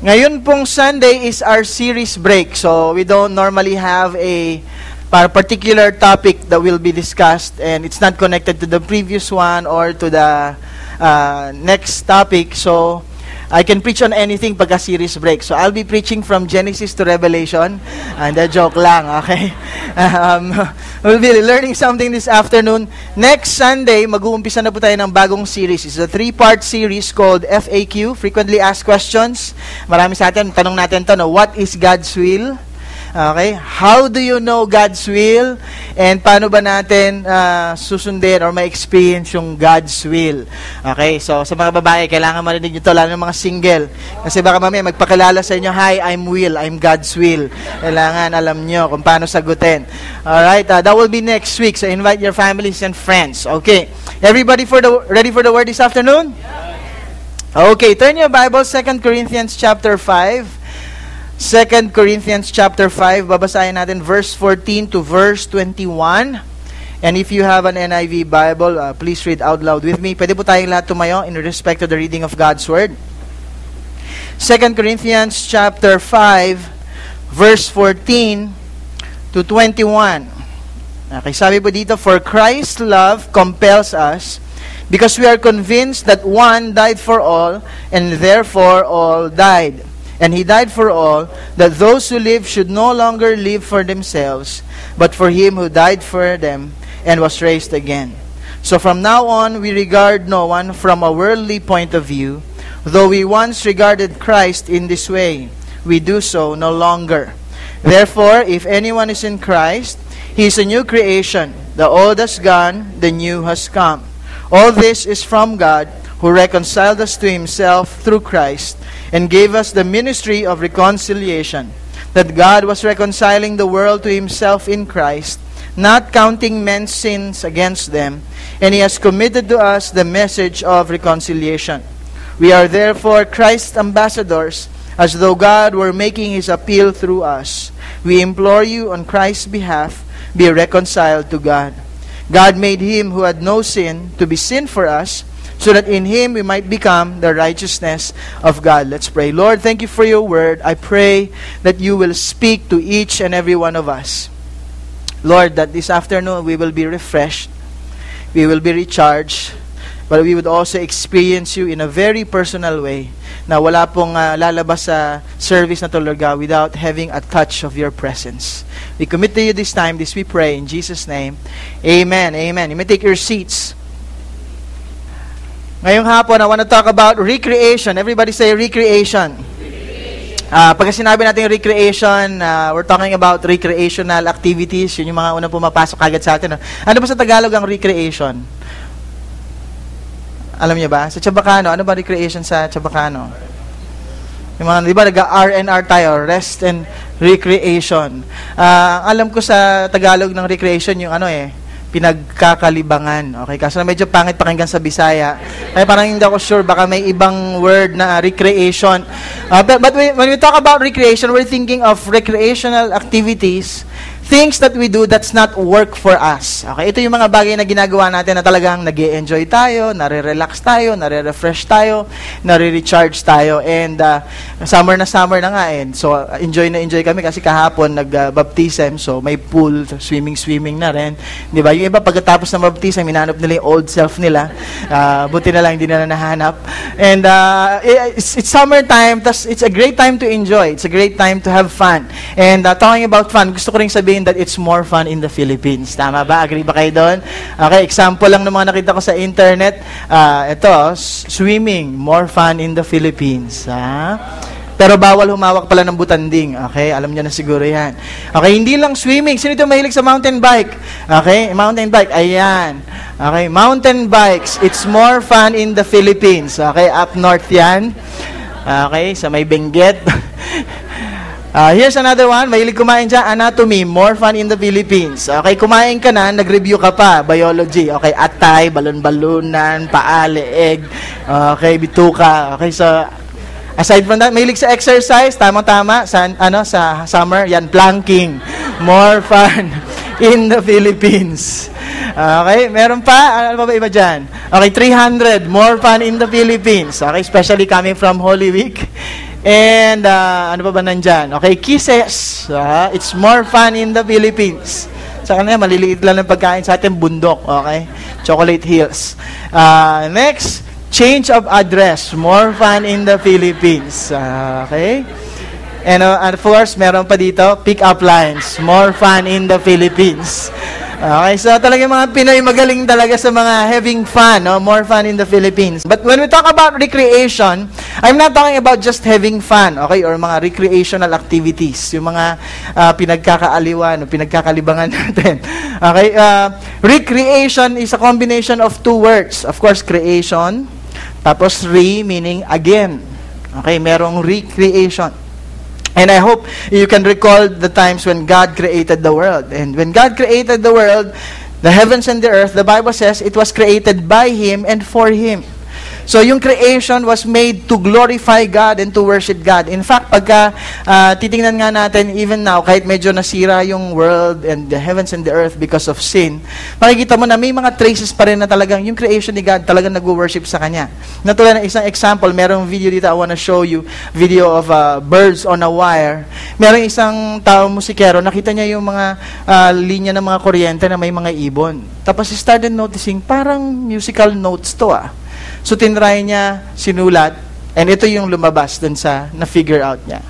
Ngayon pong Sunday is our series break. So we don't normally have a particular topic that will be discussed, and it's not connected to the previous one or to the next topic. So I can preach on anything pagka series break. So I'll be preaching from Genesis to Revelation. And joke lang, okay? We'll be learning something this afternoon. Next Sunday, mag-uumpisa na po tayo ng bagong series. It's a 3-part series called FAQ, Frequently Asked Questions. Marami sa atin, tanong natin to, no? What is God's will? Okay? How do you know God's will? And paano ba natin susundin or ma-experience yung God's will? Okay? So, sa mga babae, kailangan marinig nyo ito, lalo ng mga single. Kasi baka mamaya magpakilala sa inyo, hi, I'm Will, I'm God's will. Kailangan alam nyo kung paano sagutin. Alright? That will be next week. So, invite your families and friends. Okay? Everybody ready for the word this afternoon? Okay. Turn your Bible, 2 Corinthians chapter 5. 2 Corinthians chapter 5, babasahin natin verse 14 to verse 21. And if you have an NIV Bible, please read out loud with me. Pwede po tayong lahat tumayo in respect to the reading of God's Word. 2 Corinthians chapter 5, verse 14 to 21. Okay, sabi po dito, for Christ's love compels us, because we are convinced that one died for all, and therefore all died. And He died for all, that those who live should no longer live for themselves, but for Him who died for them and was raised again. So from now on, we regard no one from a worldly point of view. Though we once regarded Christ in this way, we do so no longer. Therefore, if anyone is in Christ, he is a new creation. The old has gone, the new has come. All this is from God, who reconciled us to Himself through Christ, and gave us the ministry of reconciliation, that God was reconciling the world to Himself in Christ, not counting men's sins against them, and He has committed to us the message of reconciliation. We are therefore Christ's ambassadors, as though God were making His appeal through us. We implore you on Christ's behalf, be reconciled to God. God made Him who had no sin to be sin for us, so that in Him we might become the righteousness of God. Let's pray. Lord, thank you for your word. I pray that you will speak to each and every one of us. Lord, that this afternoon we will be refreshed, we will be recharged, but we would also experience you in a very personal way, na wala pong lalabas sa service na to, Lord God, without having a touch of your presence. We commit to you this time, this we pray in Jesus' name. Amen. Amen. You may take your seats. Ngayong hapon, I want to talk about recreation. Everybody say recreation. Pagka sinabi natin recreation, we're talking about recreational activities. Yun yung mga unang pumapasok agad sa atin. Ano ba sa Tagalog ang recreation? Alam niyo ba? Sa Chabacano, ano ba recreation sa Chabacano? Yung mga, di ba, nag-R&R tayo, rest and recreation. Alam ko sa Tagalog ng recreation, yung pinagkakalibangan. Okay, kaso na medyo pangit pakinggan sa Bisaya. Kaya parang hindi ako sure, baka may ibang word na recreation. But when we talk about recreation, we're thinking of recreational activities, things that we do that's not work for us. Okay, ito yung mga bagay na ginagawa natin na talagang nag-e-enjoy tayo, nare-relax tayo, nare-refresh tayo, nare-recharge tayo. And summer na nga. And so, enjoy kami kasi kahapon nag-baptism. So, may pool, swimming na rin. Di ba? Yung iba, pagkatapos ng baptism, hinanap nila yung old self nila. Buti na lang, hindi na nahanap. And it's summertime, it's a great time to enjoy. It's a great time to have fun. And talking about fun, gusto ko rin sabihin that it's more fun in the Philippines. Tama ba? Agree ba kayo doon? Okay, example lang ng mga nakita ko sa internet. Ito, swimming, more fun in the Philippines. Pero bawal humawak pala ng butanding. Okay, alam niyo na siguro yan. Okay, hindi lang swimming. Sino ito mahilig sa mountain bike? Okay, mountain bike. Ayan. Okay, mountain bikes. It's more fun in the Philippines. Okay, up north yan. Okay, sa may Benguet. Here's another one. Mahilig kumain dyan. Anatomy. More fun in the Philippines. Okay, kumain ka na, nag-review ka pa. Biology. Okay, atay, balon-balunan, paa, leeg. Okay, bituka. Okay, so aside from that, mahilig sa exercise. Tama-tama. Sa summer, yan, planking. More fun in the Philippines. Okay, meron pa? Ano ba iba dyan? Okay, 300. More fun in the Philippines. Okay, especially coming from Holy Week. And ano pa ba nandyan? Okay, kisses. It's more fun in the Philippines. Sa kanila, maliliit lang ng pagkain. Sa atin, bundok. Okay? Chocolate Hills. Next, change of address. More fun in the Philippines. Okay? And of course, meron pa dito, pick-up lines. More fun in the Philippines. Okay, so talagang mga Pinoy magaling talaga sa mga having fun, no? More fun in the Philippines. But when we talk about recreation, I'm not talking about just having fun, okay, or mga recreational activities, yung mga pinagkakaaliwan, pinagkakalibangan natin. Okay, recreation is a combination of two words. Of course, creation, tapos meaning again. Okay, merong recreation. And I hope you can recall the times when God created the world. And when God created the world, the heavens and the earth, the Bible says it was created by Him and for Him. So yung creation was made to glorify God and to worship God. In fact, pagka titingnan nga natin even now, kahit medyo nasira yung world and the heavens and the earth because of sin, makikita mo na may mga traces pa rin na talagang yung creation ni God talagang nag-worship sa Kanya. Natulad ng isang example, merong video dito I wanna show you, video of birds on a wire. Merong isang tao musikero, nakita niya yung mga linya ng mga kuryente na may mga ibon. Tapos he started noticing, parang musical notes to So, tinry niya, sinulat, and ito yung lumabas dun sa na-figure out niya.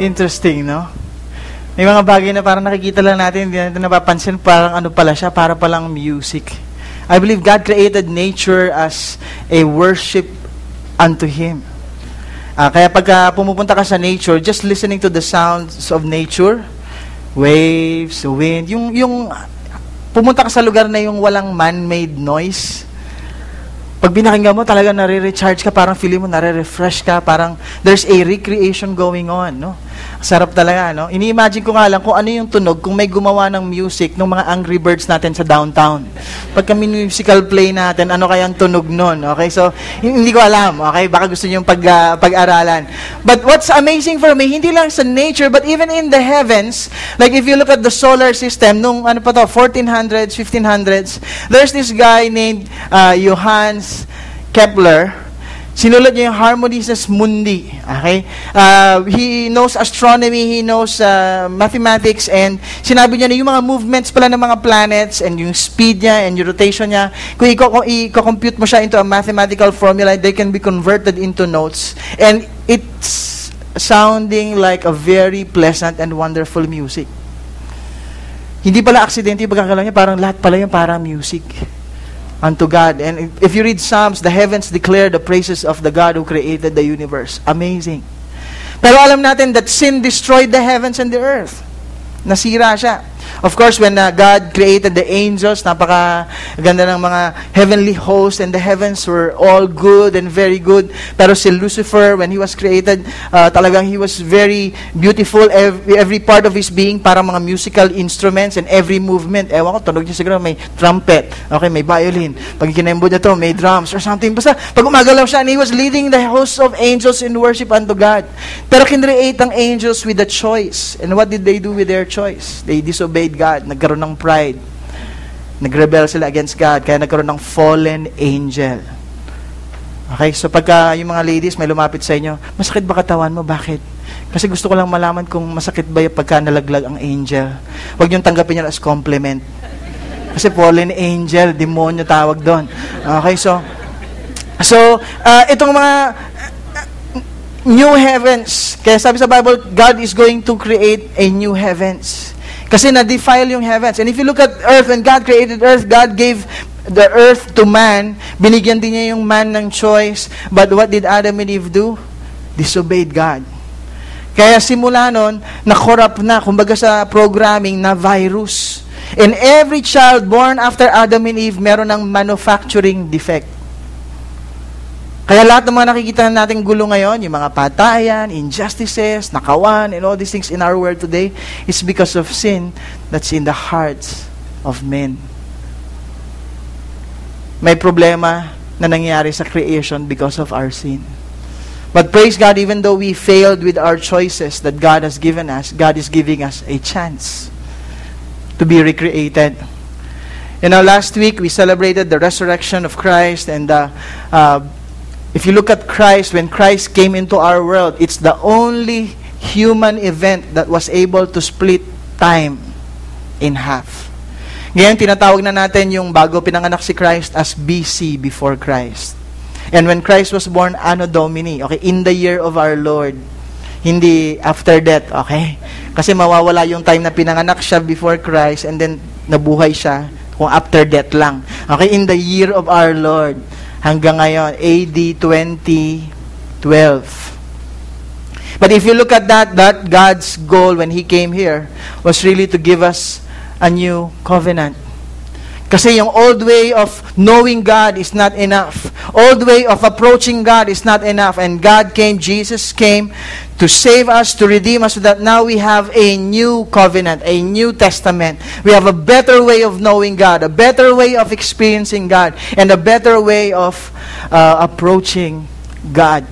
Interesting, no? May mga bagay na parang nakikita lang natin, hindi natin napapansin, parang ano pala siya, para palang music. I believe God created nature as a worship unto Him. Kaya pagka pumupunta ka sa nature, just listening to the sounds of nature, waves, wind, yung pumunta ka sa lugar na yung walang man-made noise, pag binakinggan mo, talaga nare-recharge ka, parang feeling mo, nare-refresh ka, parang there's a recreation going on, no? Sarap talaga, no? Ini-imagine ko nga lang kung ano yung tunog kung may gumawa ng music ng mga Angry Birds natin sa downtown. Pagka musical play natin, ano kaya ang tunog nun? Okay, so, hindi ko alam, okay? Baka gusto nyo pag-aralan. But what's amazing for me, hindi lang sa nature, but even in the heavens, like if you look at the solar system, nung, 1400s, 1500s, there's this guy named Johannes Kepler. Sinulat niya yung Harmonices Mundi. Okay? He knows astronomy, he knows mathematics, and sinabi niya na yung mga movements pala ng mga planets, and yung speed niya, and yung rotation niya, kung i-compute mo siya into a mathematical formula, they can be converted into notes. And it's sounding like a very pleasant and wonderful music. Hindi pala aksidente yung pagkakalaman niya, parang lahat pala yung parang music unto God. And if you read Psalms, the heavens declare the praises of the God who created the universe. Amazing. Pero alam natin that sin destroyed the heavens and the earth. Nasira siya. Of course, when God created the angels, napaka-ganda ng mga heavenly hosts, and the heavens were all good and very good. Pero si Lucifer, when he was created, talagang he was very beautiful. Every part of his being, parang mga musical instruments, and every movement, ewan ko, tunog niya siguro, may trumpet, okay, may violin. Pag kinembod niya to, may drums or something. Basta, pag umagalaw siya, and he was leading the hosts of angels in worship unto God. Pero kinreate ang angels with a choice. And what did they do with their choice? They disobeyed God, nagkaroon ng pride. Nagrebel sila against God, kaya nagkaroon ng fallen angel. Okay, so pagka yung mga ladies may lumapit sa inyo, masakit ba katawan mo? Bakit? Kasi gusto ko lang malaman kung masakit ba yung pagka nalaglag ang angel. Huwag niyong tanggapin yan as compliment. Kasi fallen angel, demonyo tawag doon. Okay, so itong mga new heavens. Kaya sabi sa Bible, God is going to create a new heavens. Kasi na-defile yung heavens. And if you look at earth, when God created earth, God gave the earth to man. Binigyan din niya yung man ng choice. But what did Adam and Eve do? Disobeyed God. Kaya simula nun, na-corrupt na, kumbaga sa programming, na virus. And every child born after Adam and Eve, meron ng manufacturing defect. Kaya lahat ng mga nakikita nating gulo ngayon, yung mga patayan, injustices, nakawan, and all these things in our world today, is because of sin that's in the hearts of men. May problema na nangyari sa creation because of our sin. But praise God, even though we failed with our choices that God has given us, God is giving us a chance to be recreated. Last week, we celebrated the resurrection of Christ, and if you look at Christ, when Christ came into our world, it's the only human event that was able to split time in half. Ngayon, tinatawag na natin yung bago pinanganak si Christ as BC, before Christ. And when Christ was born, Anno Domini, okay, in the year of our Lord. Hindi after death, okay? Kasi mawawala yung time na pinanganak siya before Christ and then nabuhay siya kung after death lang. Okay, in the year of our Lord. Hanggang ngayon, AD 2012. But if you look at that God's goal when He came here was really to give us a new covenant. Kasi yung old way of knowing God is not enough. Old way of approaching God is not enough. And God came, Jesus came to save us, to redeem us, so that now we have a new covenant, a new testament. We have a better way of knowing God, a better way of experiencing God, and a better way of approaching God.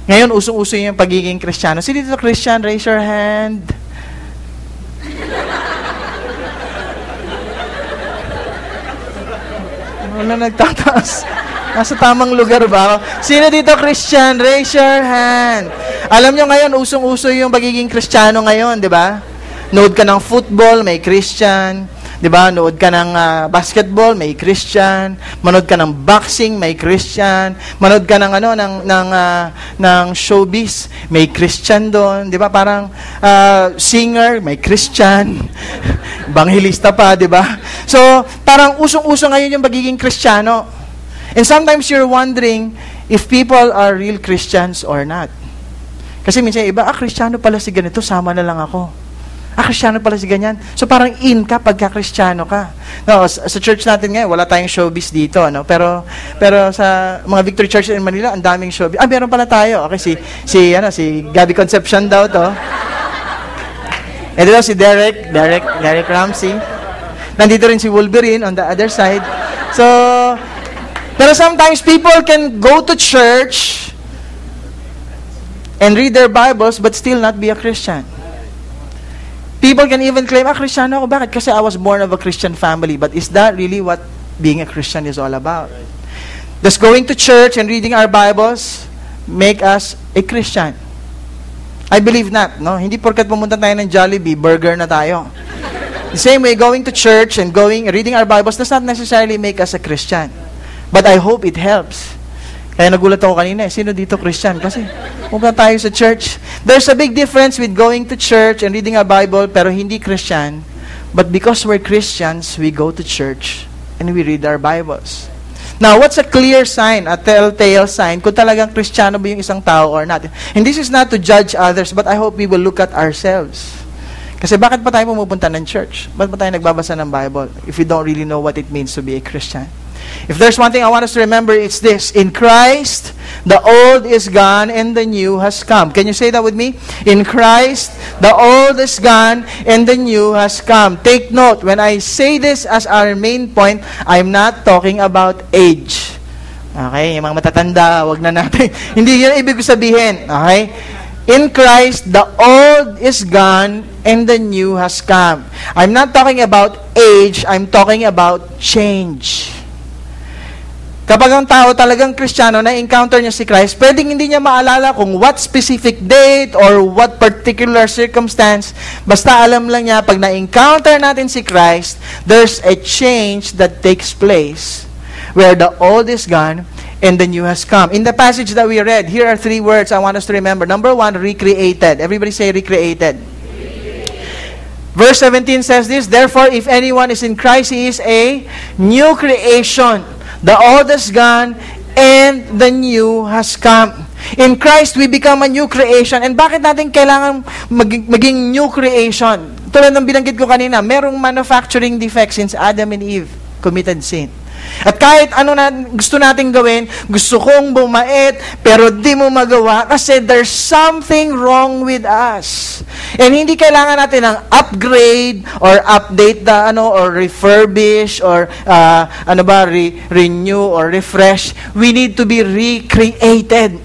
Ngayon, usong-uso yung pagiging Kristiyano. Sino dito Christian? Raise your hand. Ano nagtataas? Nasa tamang lugar ba? Sino dito Christian? Raise your hand. Alam nyo ngayon, usong-uso yung pagiging Kristiyano ngayon, di ba? Nood ka ng football, may Christian. Di ba? Nood ka ng basketball, may Christian. Manood ka ng boxing, may Christian. Manood ka ng ng showbiz, may Christian doon. Di ba? Parang singer, may Christian. Banghilista pa, di ba? So, parang usong-uso ngayon yung pagiging Kristiyano. And sometimes you're wondering if people are real Christians or not. Kasi minsan iba, Kristiyano pala si ganito, sama na lang ako. Kristiyano pala si ganyan. So parang in ka pagka Kristiyano ka. No, sa church natin ngayon, wala tayong showbiz dito, no? Pero sa mga Victory Church in Manila, ang daming showbiz. Meron pala tayo. Okay, si Gabby Concepcion daw to. Ito daw si Derek Ramsey. Nandito rin si Wolverine on the other side. So, pero sometimes people can go to church and read their Bibles but still not be a Christian. People can even claim, Kristiyano ako. Bakit? Kasi I was born of a Christian family. But is that really what being a Christian is all about? Does going to church and reading our Bibles make us a Christian? I believe not. No? Hindi porkat pumunta tayo ng Jollibee, burger na tayo. The same way, going to church and reading our Bibles does not necessarily make us a Christian. But I hope it helps. Kaya nagulat ako kanina, sino dito Christian? Kasi pumunta tayo sa church. There's a big difference with going to church and reading our Bible pero hindi Christian. But because we're Christians, we go to church and we read our Bibles. Now, what's a clear sign, a telltale sign, kung talagang Kristiyano ba yung isang tao or not? And this is not to judge others, but I hope we will look at ourselves. Kasi bakit pa tayo pumupunta ng church? Bakit pa tayo nagbabasa ng Bible if we don't really know what it means to be a Christian? If there's one thing I want us to remember, it's this. In Christ, the old is gone and the new has come. Can you say that with me? In Christ, the old is gone and the new has come. Take note, when I say this as our main point, I'm not talking about age. Okay? Yung mga matatanda, wag na natin. Hindi yun ibig sabihin. Okay? In Christ, the old is gone and the new has come. I'm not talking about age, I'm talking about change. Kapag ang tao talagang Kristiyano, na-encounter niya si Christ, pwedeng hindi niya maalala kung what specific date or what particular circumstance. Basta alam lang niya, pag na-encounter natin si Christ, there's a change that takes place where the old is gone and the new has come. In the passage that we read, here are 3 words I want us to remember. Number 1, recreated. Everybody say recreated. Verse 17 says this, therefore, if anyone is in Christ, he is a new creation. The old is gone, and the new has come. In Christ, we become a new creation. And bakit natin kailangan maging new creation? Tulad ng binanggit ko kanina, merong manufacturing defect since Adam and Eve committed sin. At kahit ano na gusto nating gawin, gusto kong bumait, pero di mo magawa kasi there's something wrong with us. And hindi kailangan natin ng upgrade or update or refurbish or renew or refresh. We need to be recreated.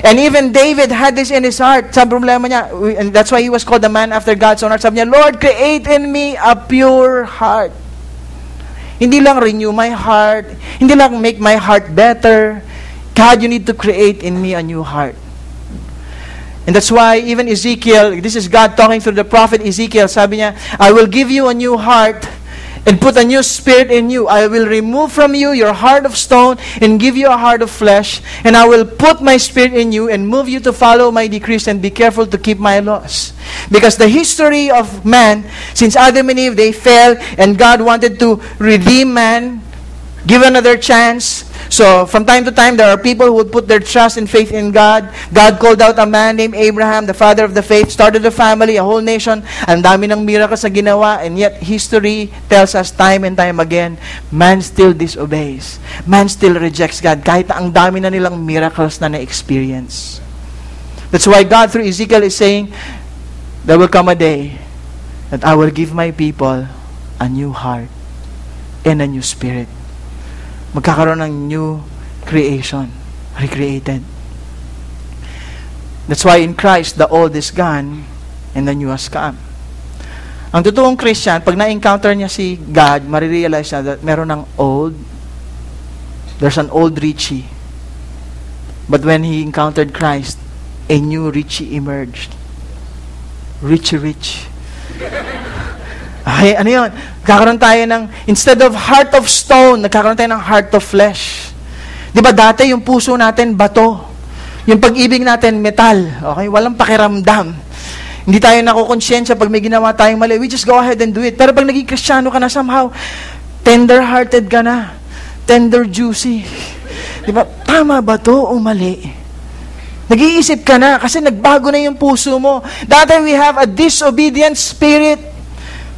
And even David had this in his heart. Sa problema niya, and that's why he was called the man after God's own heart. Sabi niya, Lord, create in me a pure heart. Hindi lang renew my heart. Hindi lang make my heart better. God, you need to create in me a new heart. And that's why even Ezekiel, this is God talking through the prophet Ezekiel, sabi niya, I will give you a new heart and put a new spirit in you. I will remove from you your heart of stone and give you a heart of flesh. And I will put my spirit in you and move you to follow my decrees and be careful to keep my laws. Because the history of man, since Adam and Eve, they fell, and God wanted to redeem man, give another chance. So, from time to time, there are people who would put their trust and faith in God. God called out a man named Abraham, the father of the faith, started a family, a whole nation. Ang dami ng miracles sa ginawa, and yet history tells us time and time again, man still disobeys. Man still rejects God, kahit na ang dami na nilang miracles na na-experience. That's why God, through Ezekiel, is saying, there will come a day that I will give my people a new heart and a new spirit. Magkakaroon ng new creation, recreated. That's why in Christ, the old is gone and the new has come. Ang totoong Christian, pag na-encounter niya si God, marirealize niya that meron ng old, there's an old Richie. But when he encountered Christ, a new Richie emerged. Rich. Ay, ano yun? Nagkakaroon tayo ng, instead of heart of stone, nagkakaroon tayo ng heart of flesh. Di ba dati yung puso natin, bato. Yung pag-ibig natin, metal. Okay? Walang pakiramdam. Hindi tayo nakukonsyensya pag may ginawa tayong mali. We just go ahead and do it. Pero pag naging Kristiyano ka na, somehow, tender-hearted ka na. Tender, juicy. Di ba? Tama ba to o mali? Nag-iisip ka na kasi nagbago na yung puso mo. Dati we have a disobedient spirit.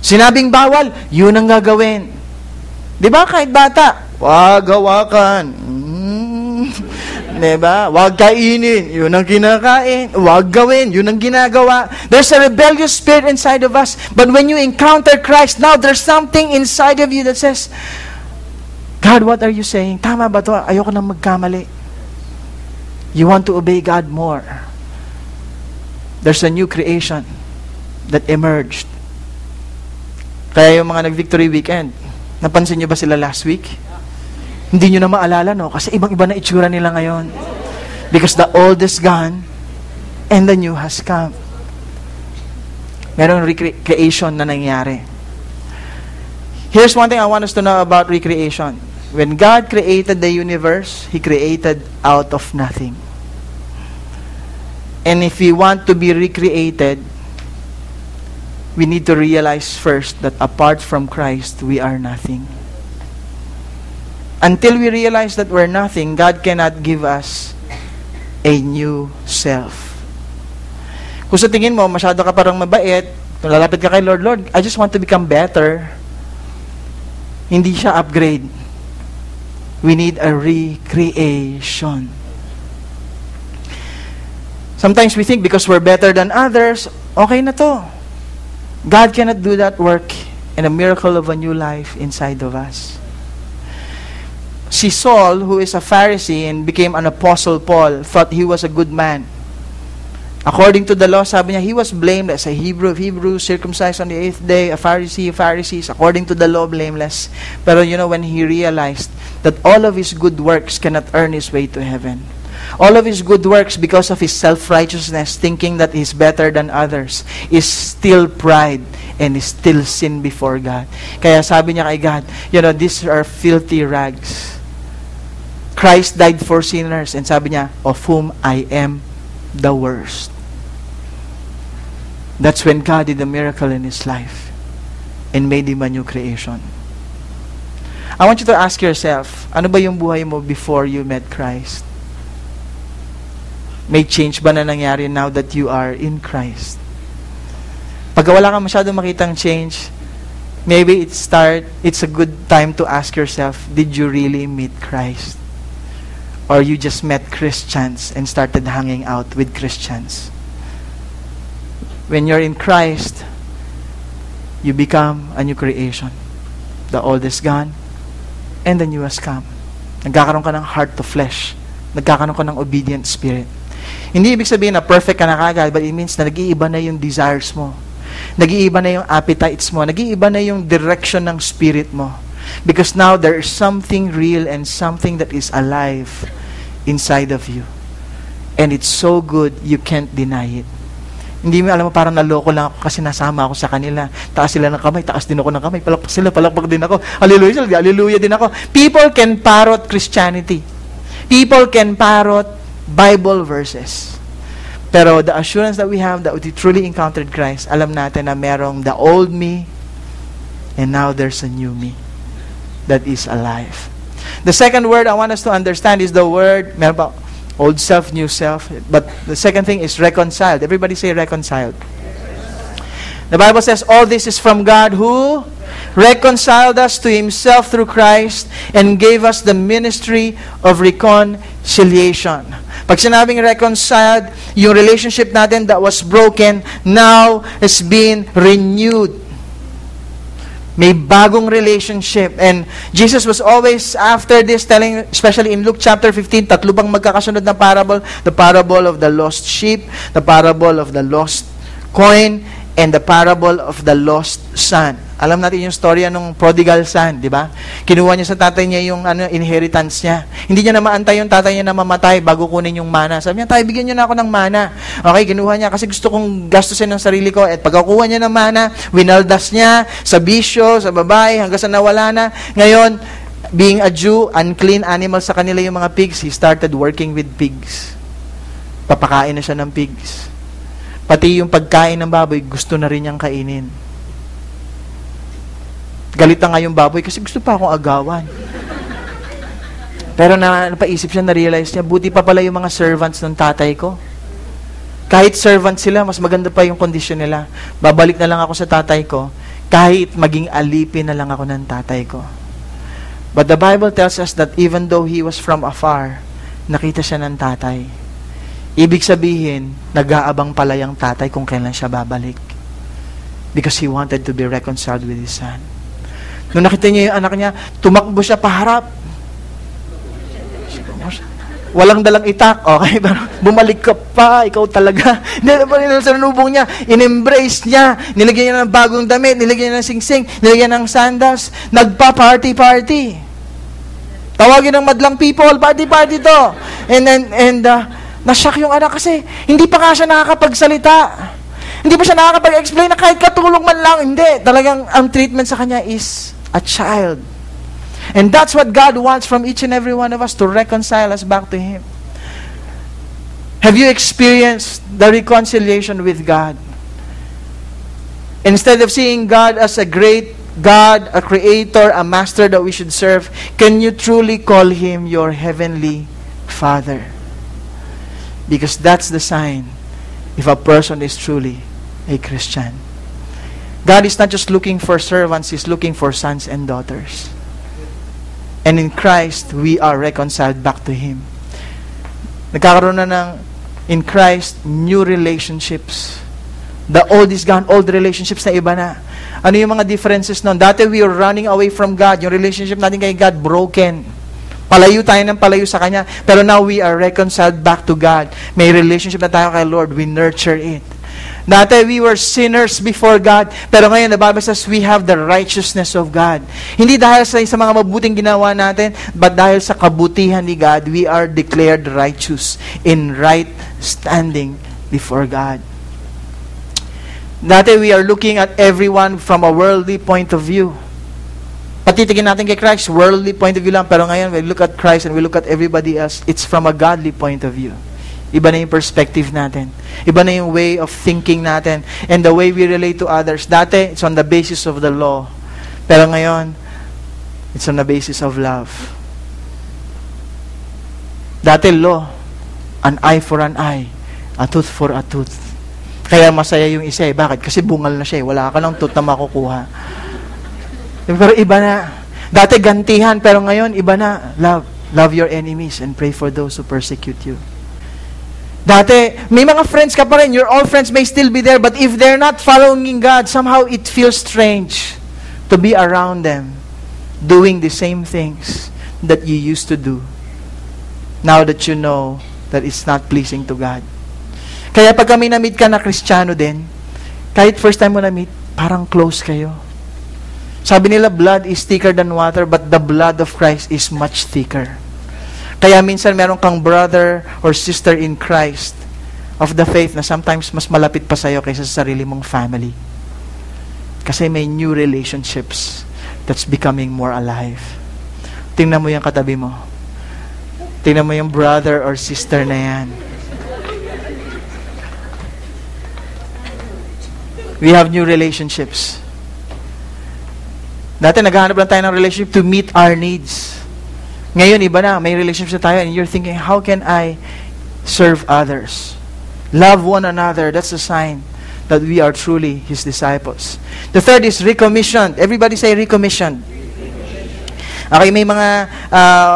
Sinabing bawal, yun ang gagawin. Di ba kahit bata? Wag hawakan. Di ba? Wag kainin, yun ang kinakain. Wag gawin, yun ang ginagawa. There's a rebellious spirit inside of us. But when you encounter Christ, now there's something inside of you that says, God, what are you saying? Tama ba to? Ayoko nang magkamali. You want to obey God more. There's a new creation that emerged. Kaya yung mga nag-Victory Weekend, napansin nyo ba sila last week? Hindi nyo na maalala, no? Kasi ibang-iba na itsura nila ngayon. Because the old is gone, and the new has come. Merong recreation na nangyari. Here's one thing I want us to know about recreation. When God created the universe, He created out of nothing. And if we want to be recreated, we need to realize first that apart from Christ, we are nothing. Until we realize that we're nothing, God cannot give us a new self. Kung sa tingin mo, masyado ka parang mabait, kung lalapit ka kay Lord, Lord, I just want to become better. Hindi siya upgrade. We need a recreation. Sometimes we think because we're better than others, okay na to. God cannot do that work and a miracle of a new life inside of us. Si Saul, who is a Pharisee and became an apostle Paul, thought he was a good man. According to the law, sabi niya, he was blameless. A Hebrew of Hebrews, circumcised on the 8th day, a Pharisee of Pharisees, according to the law, blameless. Pero when he realized that all of his good works cannot earn his way to heaven. All of his good works, because of his self-righteousness, thinking that he's better than others, is still pride and is still sin before God. Kaya sabi niya kay God, these are filthy rags. Christ died for sinners. And sabi niya, of whom I am the worst. That's when God did a miracle in his life and made him a new creation. I want you to ask yourself, ano ba yung buhay mo before you met Christ? May change ba na nangyari now that you are in Christ? Pag wala kang masyadong makitang change, maybe it's a good time to ask yourself, did you really meet Christ? Or you just met Christians and started hanging out with Christians? When you're in Christ, you become a new creation. The old is gone, and the new has come. Nagkakaroon ka ng heart to flesh. Nagkakaroon ka ng obedient spirit. Hindi ibig sabihin na perfect ka na kagad, but it means na nag-iiba na yung desires mo. Nag-iiba na yung appetites mo. Nag-iiba na yung direction ng spirit mo. Because now there is something real and something that is alive inside of you. And it's so good, you can't deny it. Hindi mo alam mo, parang naloko lang ako kasi nasama ako sa kanila. Taas sila ng kamay, taas din ako ng kamay. Palakpak sila, palakpak din ako. Hallelujah, hallelujah din ako. People can parrot Christianity. People can parrot Bible verses. Pero the assurance that we have that we truly encountered Christ, alam natin na merong the old me and now there's a new me that is alive. The second word I want us to understand is the word, meron ba? Old self, new self. But the second thing is reconciled. Everybody say reconciled. The Bible says all this is from God who reconciled us to Himself through Christ and gave us the ministry of reconciliation. Pag sinabing reconciled, yung relationship natin that was broken now has been renewed. May bagong relationship. And Jesus was always after this telling, especially in Luke chapter 15, tatlo bang magkakasunod na parable? The parable of the lost sheep, the parable of the lost coin, and the parable of the lost son. Alam natin yung storya ng prodigal son, di ba? Kinuha niya sa tatay niya yung inheritance niya. Hindi niya na maantay yung tatay niya na mamatay bago kunin yung mana. Sabi niya, tayo, bigyan niyo na ako ng mana. Okay, kinuha niya kasi gusto kong gastusin ng sarili ko. At pagkakuha niya ng mana, winaldas niya sa bisyo, sa babae, hanggang sa nawala na. Ngayon, being a Jew, unclean animal sa kanila yung mga pigs, he started working with pigs. Papakain na siya ng pigs. Pati yung pagkain ng baboy, gusto na rin niyang kainin. Galit na nga yung baboy kasi gusto pa akong agawan. Pero napaisip siya, na-realize niya, buti pa pala yung mga servants ng tatay ko. Kahit servants sila, mas maganda pa yung kondisyon nila. Babalik na lang ako sa tatay ko, kahit maging alipin na lang ako ng tatay ko. But the Bible tells us that even though he was from afar, nakita siya ng tatay. Ibig sabihin, nag-aabang pala yung tatay kung kailan siya babalik. Because he wanted to be reconciled with his son. Nung nakita niya yung anak niya, tumakbo siya paharap. Walang dalang itak. Okay, pero bumalik ka pa, ikaw talaga. Sa nubong niya, in-embrace niya, nilagyan niya ng bagong damit, nilagyan niya ng singsing, nilagyan ng sandals, nagpa-party-party. Tawagin ng madlang people, party-party to. And na-shock yung anak kasi hindi pa nga siya nakakapagsalita. Hindi pa siya nakakapag-explain na kahit katulong man lang. Hindi. Talagang ang treatment sa kanya is a child. And that's what God wants from each and every one of us, to reconcile us back to Him. Have you experienced the reconciliation with God? Instead of seeing God as a great God, a creator, a master that we should serve, can you truly call Him your heavenly Father? Because that's the sign if a person is truly a Christian. God is not just looking for servants, He's looking for sons and daughters. And in Christ, we are reconciled back to Him. Nagkakaroon na in Christ, new relationships. The old is gone, old relationships na iba na. Ano yung mga differences nun? Dati we were running away from God. Yung relationship natin kay God, broken. Palayo tayo ng palayo sa Kanya. Pero now we are reconciled back to God. May relationship na tayo kay Lord. We nurture it. Dati we were sinners before God. Pero ngayon, the Bible says we have the righteousness of God. Hindi dahil sa mga mabuting ginawa natin, but dahil sa kabutihan ni God, we are declared righteous in right standing before God. Dati we are looking at everyone from a worldly point of view. patitigin natin kay Christ, worldly point of view lang, pero ngayon, we look at Christ and we look at everybody else, it's from a godly point of view. Iba na yung perspective natin. Iba na yung way of thinking natin. And the way we relate to others. Dati, it's on the basis of the law. Pero ngayon, it's on the basis of love. Dati, law, an eye for an eye, a tooth for a tooth. Kaya masaya yung isa eh. Bakit? Kasi bungal na siya eh. Wala ka ng tooth na makukuha. Pero iba na. Dati gantihan, pero ngayon, iba na. Love. Love your enemies and pray for those who persecute you. Dati, may mga friends ka pa rin. Your old friends may still be there, but if they're not following God, somehow it feels strange to be around them, doing the same things that you used to do, now that you know that it's not pleasing to God. Kaya pag kami na-meet ka na Kristiyano din, kahit first time mo na-meet, parang close kayo. Sabi nila, blood is thicker than water, but the blood of Christ is much thicker. Kaya minsan meron kang brother or sister in Christ of the faith na sometimes mas malapit pa sa'yo kaysa sa sarili mong family. Kasi may new relationships that's becoming more alive. Tingnan mo yung katabi mo. Tingnan mo yung brother or sister na yan. We have new relationships. Dati naghahanap lang tayo ng relationship to meet our needs. Ngayon, iba na. May relationship tayo and you're thinking, how can I serve others? Love one another. That's a sign that we are truly His disciples. The third is recommissioned. Everybody say recommissioned. Okay, may mga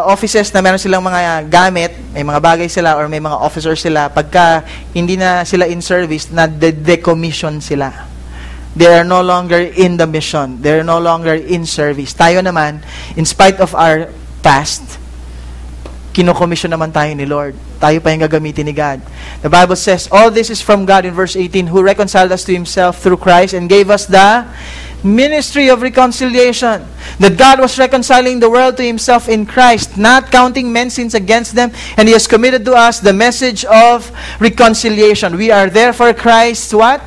offices na meron silang mga gamit, may mga bagay sila or may mga officers sila. Pagka hindi na sila in service, na decommission sila. They are no longer in the mission. They are no longer in service. Tayo naman, in spite of our past, kino-commission naman tayo ni Lord. Tayo pa yung gagamitin ni God. The Bible says, all this is from God in verse 18, who reconciled us to Himself through Christ and gave us the ministry of reconciliation. That God was reconciling the world to Himself in Christ, not counting men's sins against them, and He has committed to us the message of reconciliation. We are therefore Christ's what?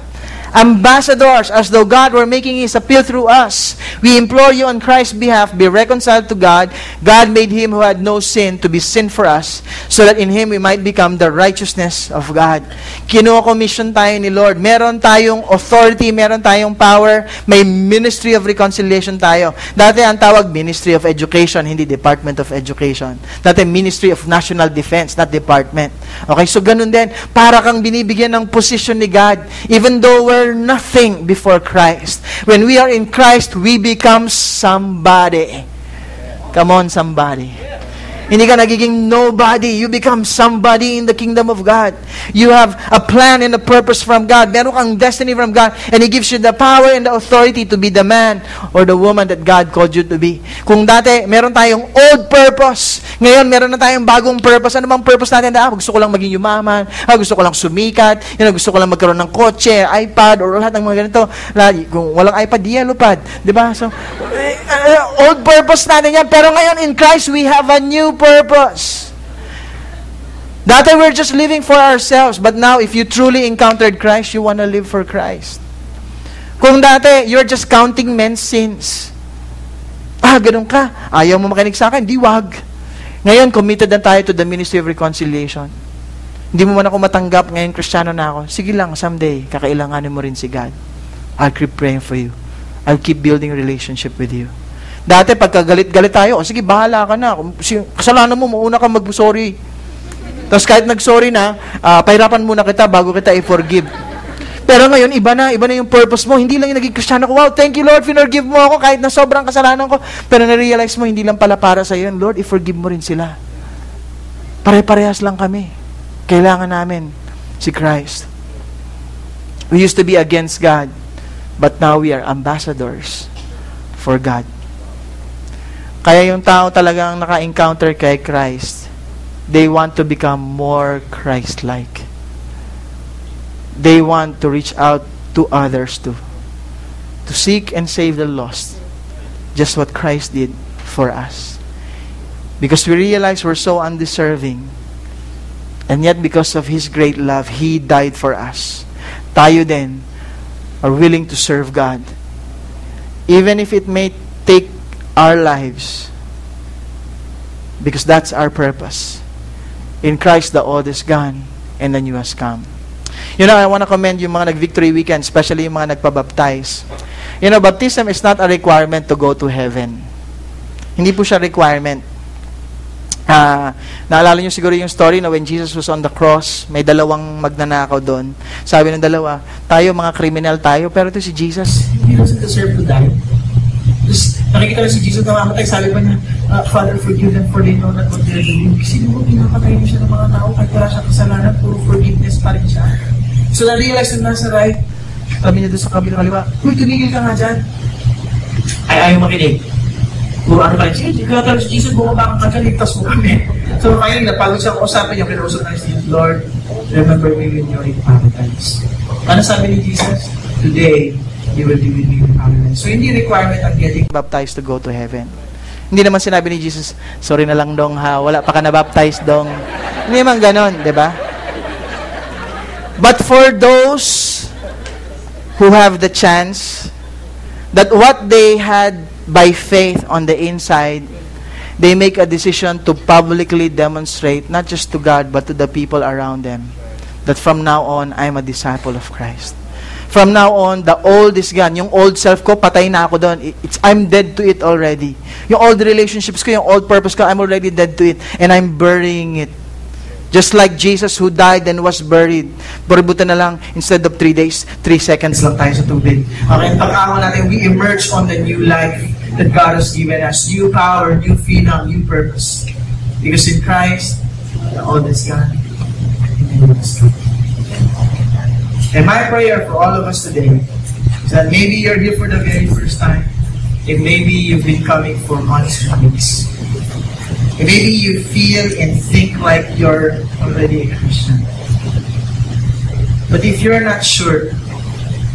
Ambassadors, as though God were making His appeal through us. We implore you on Christ's behalf, be reconciled to God. God made Him who had no sin to be sin for us, so that in Him we might become the righteousness of God. Kino-commission tayo ni Lord. Meron tayong authority, meron tayong power, may ministry of reconciliation tayo. Dati ang tawag Ministry of Education, hindi Department of Education. Dati Ministry of National Defense, not Department. Okay, so ganun din. Para kang binibigyan ng position ni God, even though we're nothing before Christ. When we are in Christ, we become somebody. Come on, somebody. Hindi ka nagiging nobody. You become somebody in the kingdom of God. You have a plan and a purpose from God. Meron kang destiny from God. And He gives you the power and the authority to be the man or the woman that God called you to be. Kung dati, meron tayong old purpose. Ngayon, meron na tayong bagong purpose. Ano bang purpose natin? Gusto ko lang maging yumaman. Gusto ko lang sumikat. Gusto ko lang magkaroon ng kotse, iPad, or lahat ng mga ganito. Kung walang iPad, yellow pad. Diba? So, old purpose natin yan. Pero ngayon, in Christ, we have a new purpose. Dati we're just living for ourselves, but now if you truly encountered Christ, you want to live for Christ. Kung dati you're just counting men's sins, ganun ka, ayaw mo makinig sa akin, di wag. Ngayon committed na tayo to the ministry of reconciliation. Hindi mo man ako matanggap, ngayon Kristiyano na ako, sige lang, someday kakailanganin mo rin si God. I'll keep praying for you. I'll keep building a relationship with you. Dati, pagkagalit-galit tayo, sige, bahala ka na. Kasalanan mo, mauna ka mag-sorry. Tapos kahit nag-sorry na, pahirapan muna kita bago kita i-forgive. Pero ngayon, iba na yung purpose mo. Hindi lang yung naging Kristiyano ko, wow, thank you Lord, forgive mo ako kahit na sobrang kasalanan ko. Pero na-realize mo, hindi lang pala para sa iyo. Lord, i-forgive mo rin sila. Pare-parehas lang kami. Kailangan namin si Christ. We used to be against God, but now we are ambassadors for God. Kaya yung tao talagang naka-encounter kay Christ, they want to become more Christ-like. They want to reach out to others too. To seek and save the lost. Just what Christ did for us. Because we realize we're so undeserving. And yet because of His great love, He died for us. Tayo din are willing to serve God. Even if it may take our lives. Because that's our purpose. In Christ, the old is gone and the new has come. You know, I want to commend yung mga nag-victory weekend, especially yung mga nagpabaptize. You know, baptism is not a requirement to go to heaven. Hindi po siya requirement. Naalala nyo siguro yung story na when Jesus was on the cross, may dalawang magnanakaw doon. Sabi ng dalawa, tayo mga kriminal tayo, pero ito si Jesus, he doesn't deserve to die. Tapos nakikita na si Jesus na mamatay, sabi pa niya, Father, forgive them for they know not what they're doing. Kasi mo, pinapatay mo siya ng mga tao kahit wala siyang kasalanan, puro forgiveness pa rin siya. So na-realize na nasa right, sabi niya doon sa kabilang kaliwa, uy, tumigil ka nga dyan. Ayaw makinig. Puro ano pa rin, sige, kaya si Jesus, bumaba ka dyan, ligtas mo kami. So finally, napagod siya kausapin niya, kinausap na si Lord, remember me when you're in paradise. Ano sabi ni Jesus? Today, you will be with me in paradise. So hindi requirement ang getting baptized to go to heaven. Hindi naman sinabi ni Jesus, sorry na lang dong ha, wala pa ka na-baptized dong. Hindi naman ganon, di ba? But for those who have the chance that what they had by faith on the inside, they make a decision to publicly demonstrate, not just to God, but to the people around them, that from now on, I'm a disciple of Christ. From now on, the old is gone. Yung old self ko, patay na ako doon. I'm dead to it already. Yung old relationships ko, yung old purpose ko, I'm already dead to it. And I'm burying it. Just like Jesus who died and was buried. Puributan na lang, instead of 3 days, 3 seconds lang tayo sa tubig. Okay, pag-awa natin, we emerge on the new life that God has given us. New power, new freedom, new purpose. Because in Christ, the old is gone. And the new is gone. And my prayer for all of us today is that maybe you're here for the very first time. And maybe you've been coming for months and weeks. And maybe you feel and think like you're already a Christian. But if you're not sure,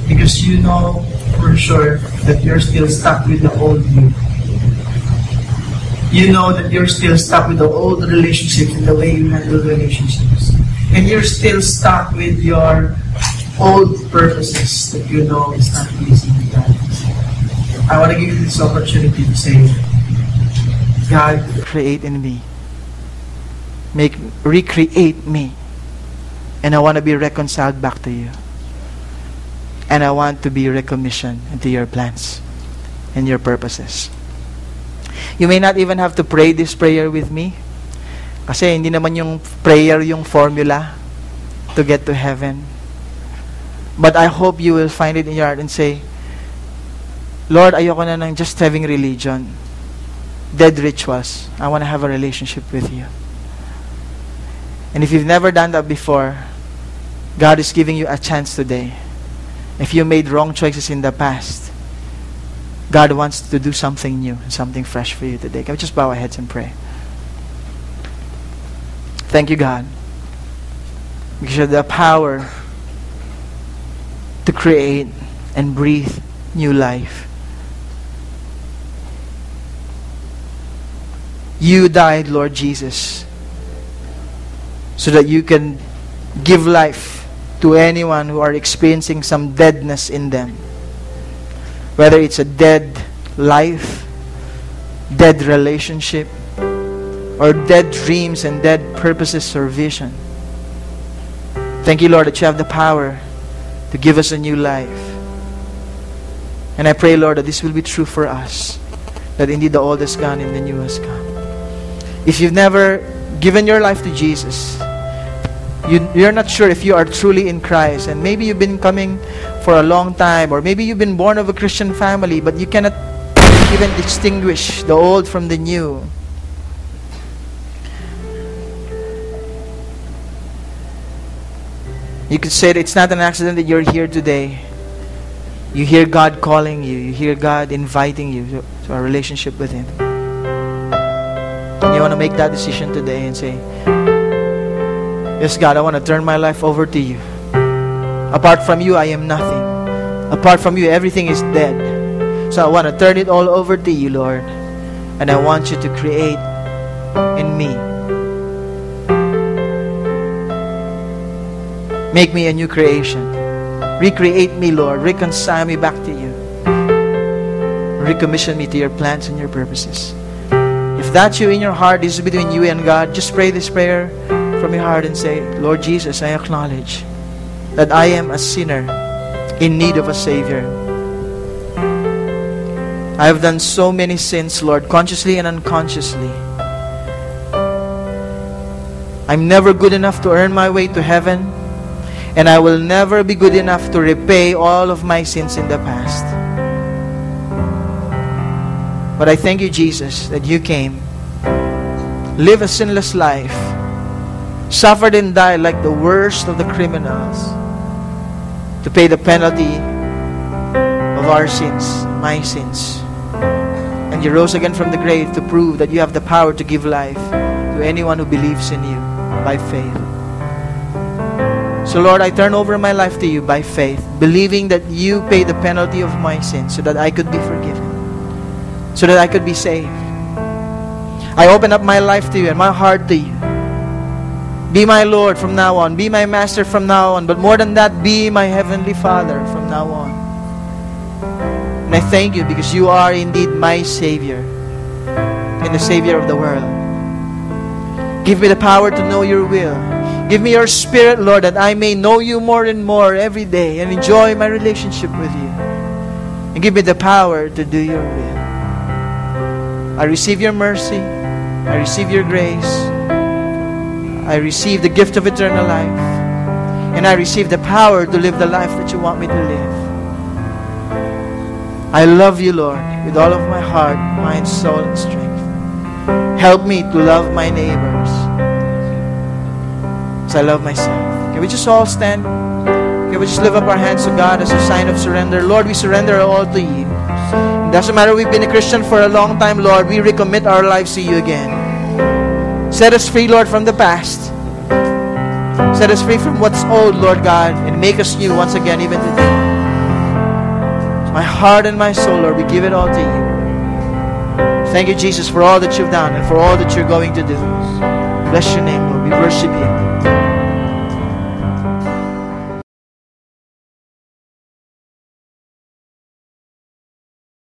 because you know for sure that you're still stuck with the old you, you know that you're still stuck with the old relationships and the way you handle relationships, and you're still stuck with your old purposes that you know is not pleasing to God. I want to give you this opportunity to say, God, create in me. Recreate me. And I want to be reconciled back to you. And I want to be recommissioned into your plans and your purposes. You may not even have to pray this prayer with me. Kasi hindi naman yung prayer yung formula to get to heaven. But I hope you will find it in your heart and say, Lord, ayoko na ng just having religion. Dead rituals. I want to have a relationship with you. And if you've never done that before, God is giving you a chance today. If you made wrong choices in the past, God wants to do something new and something fresh for you today. Can we just bow our heads and pray? Thank you, God, because you have the power to create and breathe new life. You died, Lord Jesus, so that you can give life to anyone who are experiencing some deadness in them. Whether it's a dead life, dead relationship, or dead dreams and dead purposes or vision. Thank you, Lord, that you have the power to give us a new life. And I pray, Lord, that this will be true for us, that indeed the old is gone and the new has come. If you've never given your life to Jesus, you're not sure if you are truly in Christ, and maybe you've been coming for a long time, or maybe you've been born of a Christian family, but you cannot even distinguish the old from the new. You could say that it's not an accident that you're here today. You hear God calling you. You hear God inviting you to a relationship with Him. And you want to make that decision today and say, yes, God, I want to turn my life over to you. Apart from you, I am nothing. Apart from you, everything is dead. So I want to turn it all over to you, Lord. And I want you to create in me. Make me a new creation. Recreate me, Lord. Reconcile me back to you. recommission me to your plans and your purposes. If that's you in your heart, this is between you and God, just pray this prayer from your heart and say, Lord Jesus, I acknowledge that I am a sinner in need of a Savior. I have done so many sins, Lord, consciously and unconsciously. I'm never good enough to earn my way to heaven, and I will never be good enough to repay all of my sins in the past. But I thank you, Jesus, that you came, live a sinless life, suffered and died like the worst of the criminals to pay the penalty of our sins, my sins. And you rose again from the grave to prove that you have the power to give life to anyone who believes in you by faith. So Lord, I turn over my life to you by faith, believing that you paid the penalty of my sins so that I could be forgiven, so that I could be saved. I open up my life to you and my heart to you. Be my Lord from now on. Be my Master from now on. But more than that, be my Heavenly Father from now on. And I thank you because you are indeed my Savior and the Savior of the world. Give me the power to know your will. Give me your Spirit, Lord, that I may know you more and more every day and enjoy my relationship with you. And give me the power to do your will. I receive your mercy. I receive your grace. I receive the gift of eternal life. And I receive the power to live the life that you want me to live. I love you, Lord, with all of my heart, mind, soul, and strength. Help me to love my neighbors as I love myself. Can we just all stand? Can we just lift up our hands to God as a sign of surrender? Lord, we surrender all to you. It doesn't matter we've been a Christian for a long time, Lord. We recommit our lives to you again. Set us free, Lord, from the past. Set us free from what's old, Lord God, and make us new once again, even today. My heart and my soul, Lord, we give it all to you. Thank you, Jesus, for all that you've done and for all that you're going to do. Bless your name, Lord. We worship you.